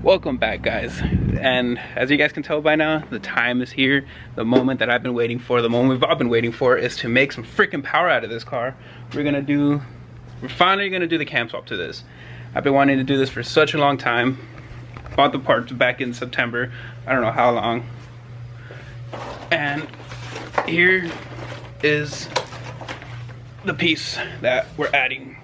Welcome back, guys. And as you guys can tell by now, the time is here. The moment that I've been waiting for, the moment we've all been waiting for, is to make some freaking power out of this car. We're finally gonna do the cam swap to this. I've been wanting to do this for such a long time. Bought the parts back in September. I don't know how long. And here is the piece that we're adding.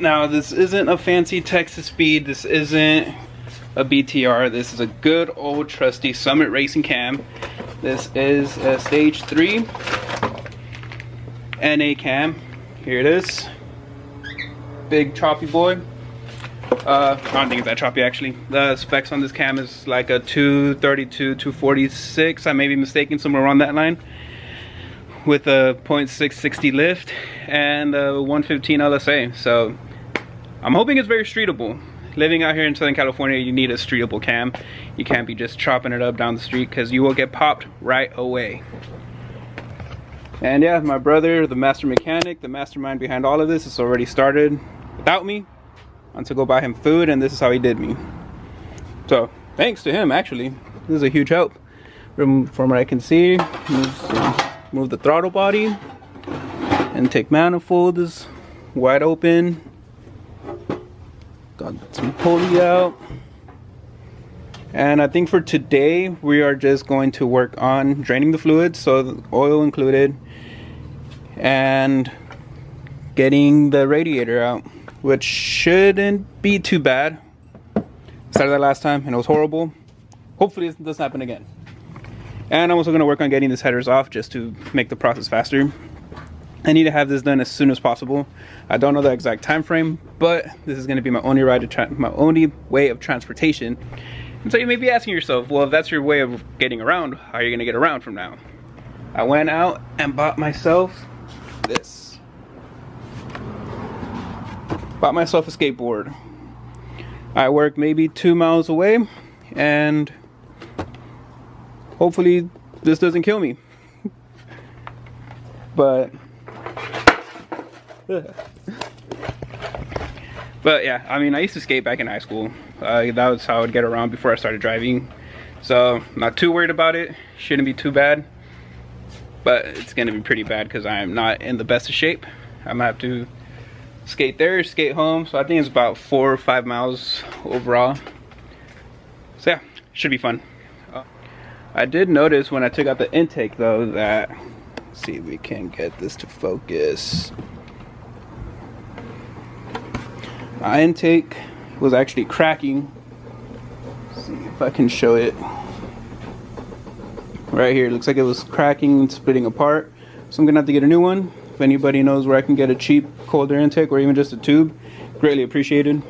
Now, this isn't a fancy Texas speed. This isn't a BTR. This is a good old trusty Summit Racing cam. This is a stage 3 NA cam. Here it is. Big choppy boy. I don't think it's that choppy actually. The specs on this cam is like a 232, 246. I may be mistaken, somewhere around that line. With a 0.660 lift and a 115 LSA. So I'm hoping it's very streetable. Living out here in Southern California, you need a streetable cam. You can't be just chopping it up down the street because you will get popped right away. And yeah, my brother, the master mechanic, the mastermind behind all of this, has already started without me. I went to go buy him food, and this is how he did me. So thanks to him, actually. This is a huge help. From what I can see, move the throttle body. Intake manifold is wide open. Got some pulley out. And I think for today we are just going to work on draining the fluids, so the oil included, and getting the radiator out, which shouldn't be too bad. Started that last time and it was horrible. Hopefully it doesn't happen again. And I'm also going to work on getting these headers off just to make the process faster. I need to have this done as soon as possible. I don't know the exact time frame, but this is going to be my only way of transportation. And so you may be asking yourself, well, if that's your way of getting around, how are you going to get around from now? I went out and bought myself this. Bought myself a skateboard. I work maybe 2 miles away, and hopefully this doesn't kill me. But yeah, I mean, I used to skate back in high school. That was how I would get around before I started driving. So not too worried about it. Shouldn't be too bad. But it's gonna be pretty bad because I am not in the best of shape. I'm gonna have to skate there, skate home. So I think it's about 4 or 5 miles overall. So yeah, should be fun. I did notice when I took out the intake though that, let's see if we can get this to focus. My intake was actually cracking. Let's see if I can show it. Right here, it looks like it was cracking and splitting apart. So I'm gonna have to get a new one. If anybody knows where I can get a cheap cold air intake or even just a tube, greatly appreciated.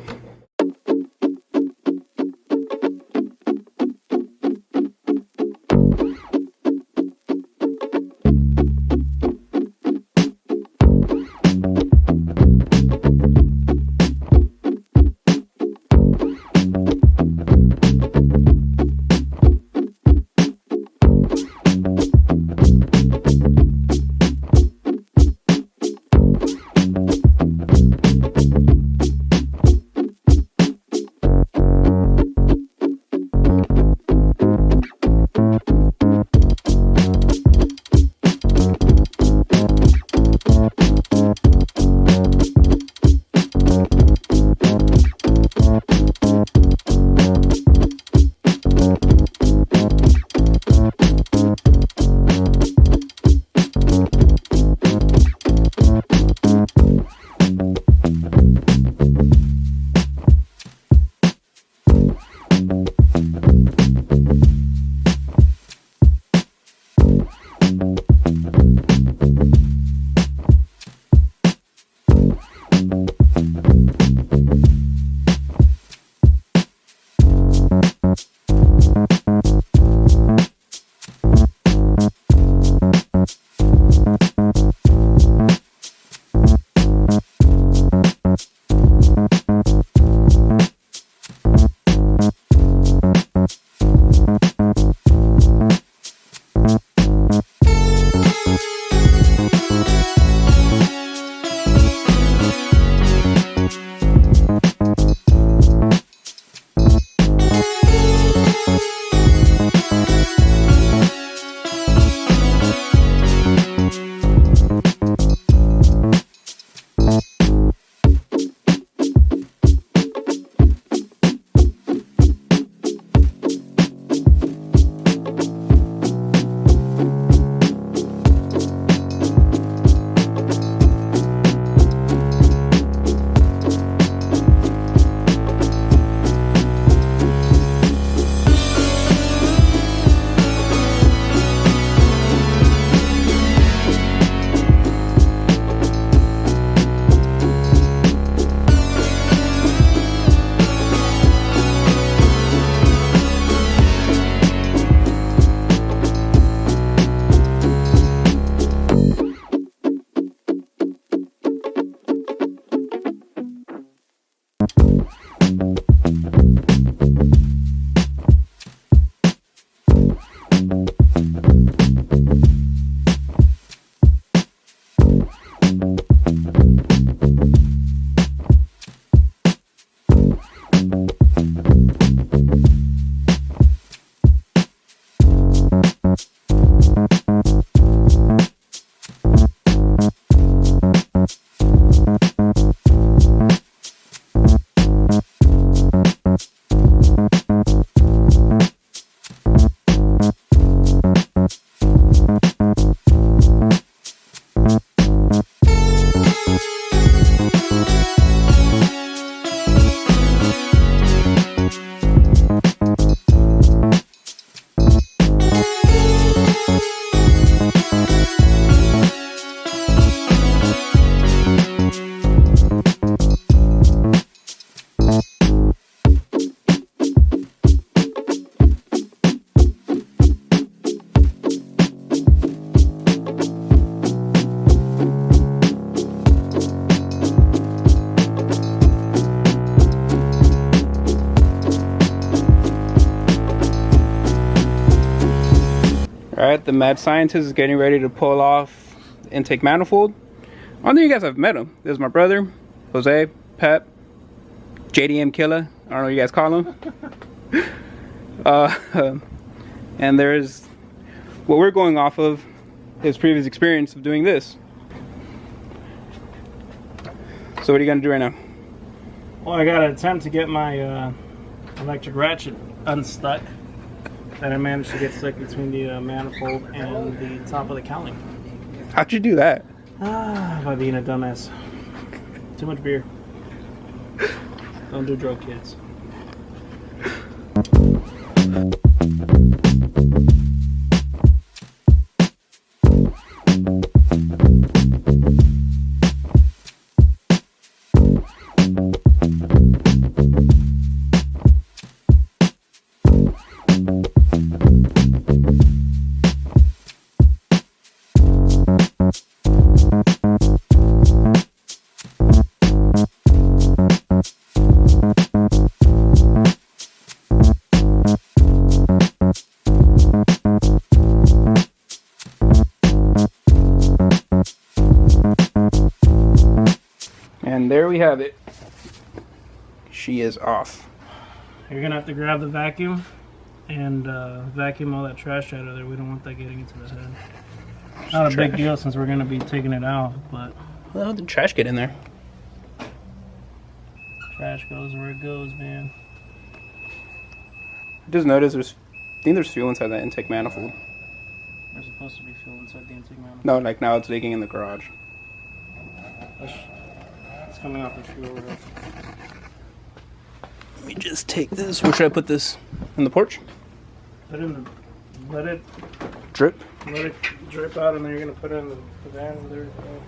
Alright, the mad scientist is getting ready to pull off the intake manifold. I don't think you guys have met him. This is my brother, Jose, Pep, JDM Killer. I don't know what you guys call him. And there's what we're going off of, his previous experience of doing this. So what are you gonna do right now? Well, I gotta attempt to get my electric ratchet unstuck that I managed to get stuck between the manifold and the top of the cowling. How'd you do that? By being a dumbass. Too much beer. Don't do drug, kids. And there we have it. She is off. You're gonna have to grab the vacuum and vacuum all that trash out of there. We don't want that getting into the head. Not a big deal since we're gonna be taking it out, but Well, how did the trash get in there? trash goes where it goes, man. I just noticed I think there's fuel inside that intake manifold. There's supposed to be fuel inside the intake manifold. No, like now it's leaking in the garage. It's coming off the fuel. Let me just take this. Where should I put this? In the porch? Put it in the, let it Drip? drip out, and then you're gonna put it in the van with everything.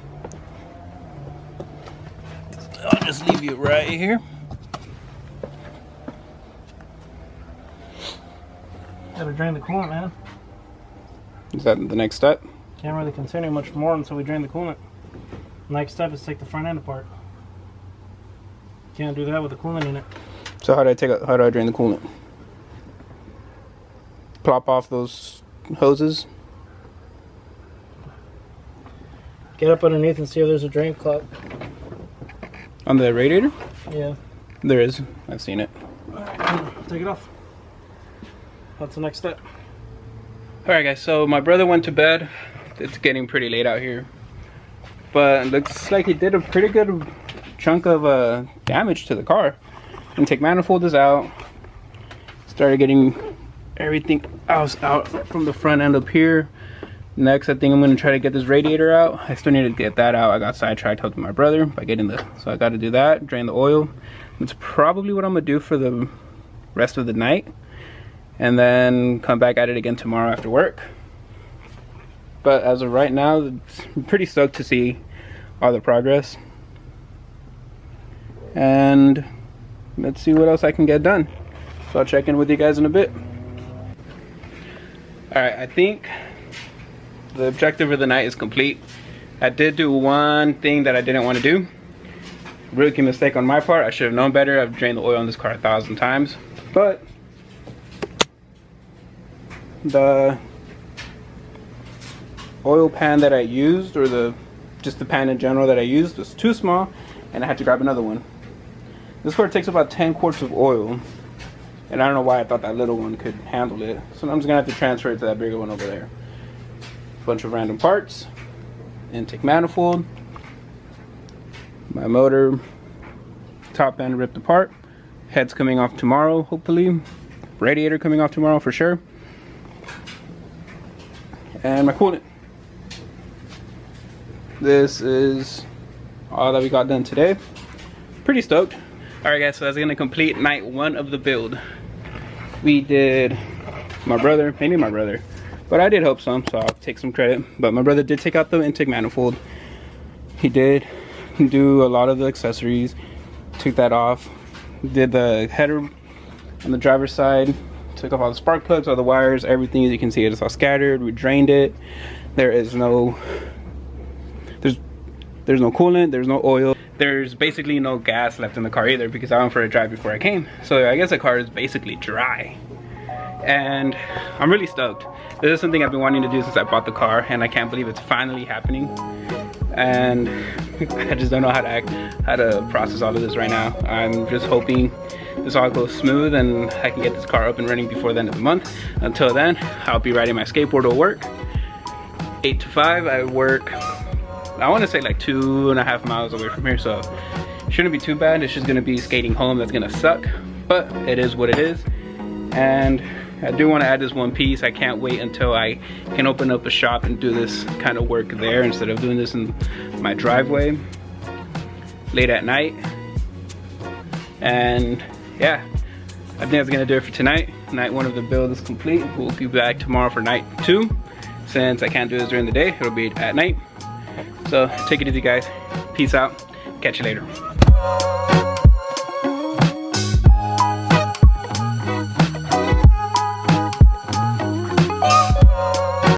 I'll just leave you right here. Gotta drain the coolant, man. Is that the next step? Can't really continue much more until we drain the coolant. Next step is take the front end apart. Can't do that with the coolant in it. So how do I drain the coolant? Plop off those hoses. Get up underneath and see if there's a drain clock. On the radiator? Yeah. There is. I've seen it. Alright, take it off. What's the next step? Alright guys, so my brother went to bed. It's getting pretty late out here. But it looks like he did a pretty good chunk of damage to the car. Intake manifold is out. Started getting everything else out from the front end up here. Next, I think I'm going to try to get this radiator out. I still need to get that out. I got sidetracked helping my brother by getting so I got to do that, drain the oil. That's probably what I'm going to do for the rest of the night. And then come back at it again tomorrow after work. But as of right now, I'm pretty stoked to see all the progress. And let's see what else I can get done. So I'll check in with you guys in a bit. Alright, I think the objective of the night is complete. I did do one thing that I didn't want to do. Rookie mistake on my part. I should have known better. I've drained the oil on this car 1,000 times. But the oil pan that I used, or just the pan in general that I used, was too small, and I had to grab another one. This car takes about 10 quarts of oil, and I don't know why I thought that little one could handle it. So I'm just gonna have to transfer it to that bigger one over there. Bunch of random parts, intake manifold, my motor top end ripped apart, head's coming off tomorrow hopefully, radiator coming off tomorrow for sure, and my coolant. This is all that we got done today. Pretty stoked. Alright guys, so that's gonna complete night one of the build. We did, mainly my brother, but I did help some, so I'll take some credit. But my brother did take out the intake manifold. He did do a lot of the accessories, took that off, did the header on the driver's side, took off all the spark plugs, all the wires, everything. As you can see, it is all scattered. We drained it. There's no coolant, there's no oil, there's basically no gas left in the car either, because I went for a drive before I came. So I guess the car is basically dry. and I'm really stoked. This is something I've been wanting to do since I bought the car, and I can't believe it's finally happening. And I just don't know how to process all of this right now. I'm just hoping this all goes smooth and I can get this car up and running before the end of the month. Until then, I'll be riding my skateboard to work. 8 to 5, I work, I want to say like 2.5 miles away from here, so it shouldn't be too bad. It's just gonna be skating home that's gonna suck, but it is what it is. And I do want to add this one piece. I can't wait until I can open up a shop and do this kind of work there instead of doing this in my driveway late at night. And yeah, I think that's gonna do it for tonight. Night 1 of the build is complete. We'll be back tomorrow for night 2. Since I can't do this during the day, it'll be at night. So take it easy, guys. Peace out. Catch you later.